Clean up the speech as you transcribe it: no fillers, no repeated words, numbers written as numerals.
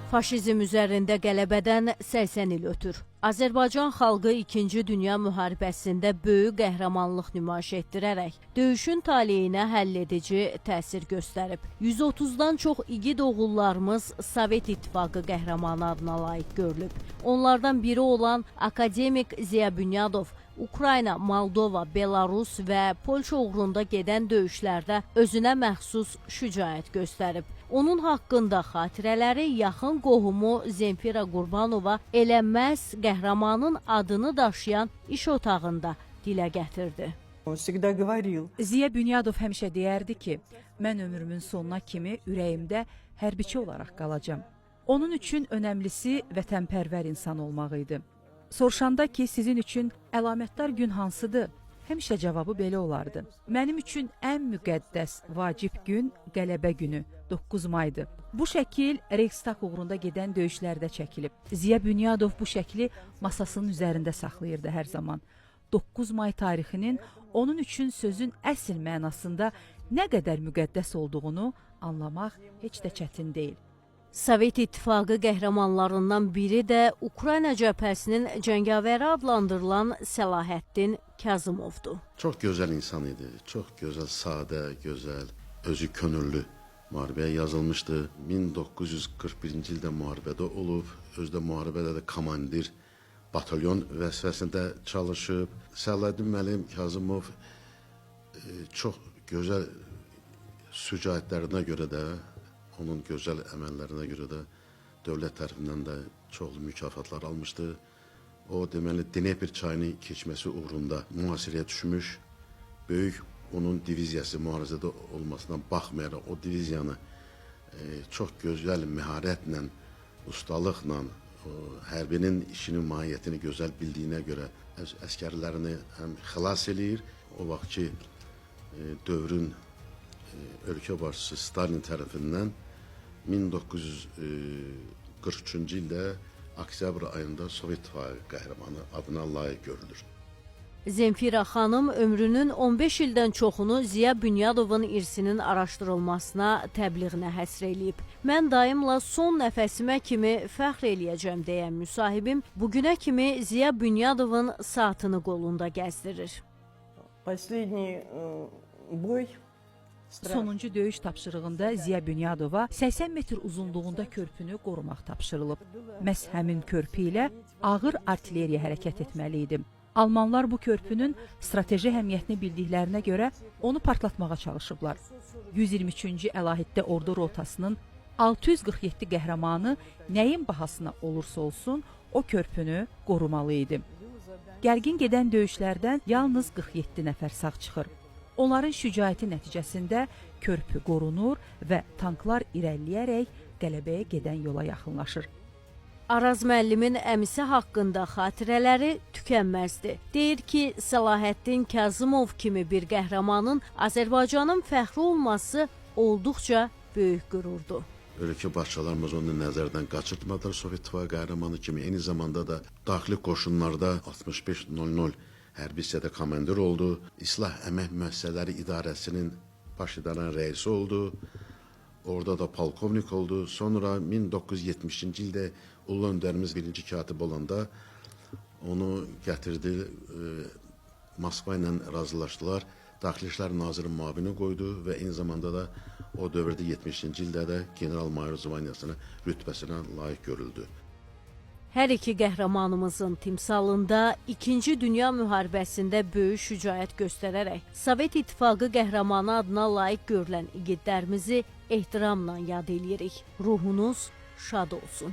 Faşizm üzərində qələbədən 80 il ötür. Azərbaycan xalqı 2-ci Dünya müharibəsində böyük qəhrəmanlıq nümayiş etdirərək döyüşün taleyinə həlledici təsir göstərib. 130-dan çox igid oğullarımız Sovet İttifaqı qəhrəmanı adına layiq görülüb. Onlardan biri olan akademik Ziya Bünyadov Ukrayna, Moldova, Belarus və Polşa uğrunda gedən döyüşlərdə özünə məxsus şücaət göstərib. Onun haqqında xatirələri yaxın qohumu Zemfira Qurbanova elə məhz qəhrəmanın adını daşıyan iş otağında dilə gətirdi. Ziya Bünyadov həmişə deyərdi ki, mən ömrümün sonuna kimi ürəyimdə hərbiçi olaraq qalacağam. Onun üçün önəmlisi vətənpərvər insan olmaq idi. Soruşanda ki, sizin üçün əlamətdar gün hansıdır? Həmişə cavabı belə olardı. Mənim üçün ən müqəddəs, vacib gün qələbə günü, 9 maydır. Bu şəkil Reichstag uğrunda gedən döyüşlərdə çəkilib. Ziya Bünyadov bu şəkli masasının üzərində saxlayırdı hər zaman. 9 may tarixinin onun üçün sözün əsl mənasında nə qədər müqəddəs olduğunu anlamaq heç də çətin deyil. Sovet İttifaqı qəhrəmanlarından biri də Ukrayna cəbhəsinin cəngavəri adlandırılan Səlahəddin Kazımovdur. Çox gözəl insan idi. Çox gözəl, sadə, gözəl, özü könüllü. Müharibəyə yazılmışdı. 1941-ci ildə müharibədə olub. Özü də müharibədə də komandir batalyon vəzifəsində çalışıb. Səlahəddin müəllim Kazımov çox gözəl şücaətlərinə görə də, onun gözəl əməllərinə görə də dövlət tərəfindən də çoxlu mükafatlar almışdı. O, deməli, Dnepr çayını keçməsi uğrunda mühasirəyə düşmüş, böyük onun diviziyası mühafizədə olmasına baxmayaraq o diviziyanı çox gözəl məharətlə, ustalıqla, hərbinin işinin mahiyyətini gözəl bildiyinə görə əskərlərini həm xilas eləyir, o vaxt ki, dövrün ölkə başçısı Stalin tərəfindən 1943-cü ildə oktyabr ayında Sovet İttifaqı qəhrəmanı adına layiq görülür. Zemfira xanım ömrünün 15 ildən çoxunu Ziya Bünyadovun irsinin araşdırılmasına, təbliğinə həsr eləyib. Mən daimla son nəfəsimə kimi fəxr eləyəcəm deyən müsahibim bugünə kimi Ziya Bünyadovun saatını qolunda gəzdirir. Sonuncu döyüş tapşırığında Ziya Bünyadova 80 metr uzunluğunda körpünü qorumaq tapşırılıb. Məhz həmin körpü ilə ağır artilleriya hərəkət etməli idi. Almanlar bu körpünün strateji əhəmiyyətini bildiklərinə görə onu partlatmağa çalışıblar. 123-cü əlahiddə ordu rotasının 647 qəhrəmanı nəyin bahasına olursa olsun o körpünü qorumalı idi. Gərgin gedən döyüşlərdən yalnız 47 nəfər sağ çıxır. Onların şücaəti nəticəsində körpü qorunur və tanklar irəliləyərək qələbəyə gedən yola yaxınlaşır. Araz müəllimin əmisi haqqında xatirələri tükənməzdi. Deyir ki, Səlahəddin Kazımov kimi bir qəhrəmanın Azərbaycanın fəxri olması olduqca böyük qürurdur. Ölkə başçılarımız onu nəzərdən qaçırtmadılar Sovet İttifaqı qəhrəmanı kimi. Eyni zamanda da daxili qoşunlarda 6500 hərbi hissədə komandir oldu. İslah Əmək Müəssisələri İdarəsinin baş idarənin rəisi oldu. Orada da polkovnik oldu. Sonra 1970-ci ildə Ulu Öndərimiz birinci katib olanda onu gətirdi, Moskva ilə razılaşdılar. Daxili İşlər Naziri müavini qoydu və eyni zamanda da o dövrdə 70-ci ildə də general-mayor zvaniyasına, rütbəsinə layiq görüldü. Hər iki qəhrəmanımızın timsalında 2-ci Dünya müharibəsində böyük şücaət göstərərək Sovet İttifaqı qəhrəmanı adına layiq görülən igidlərimizi ehtiramla yad eləyirik. Ruhunuz şad olsun.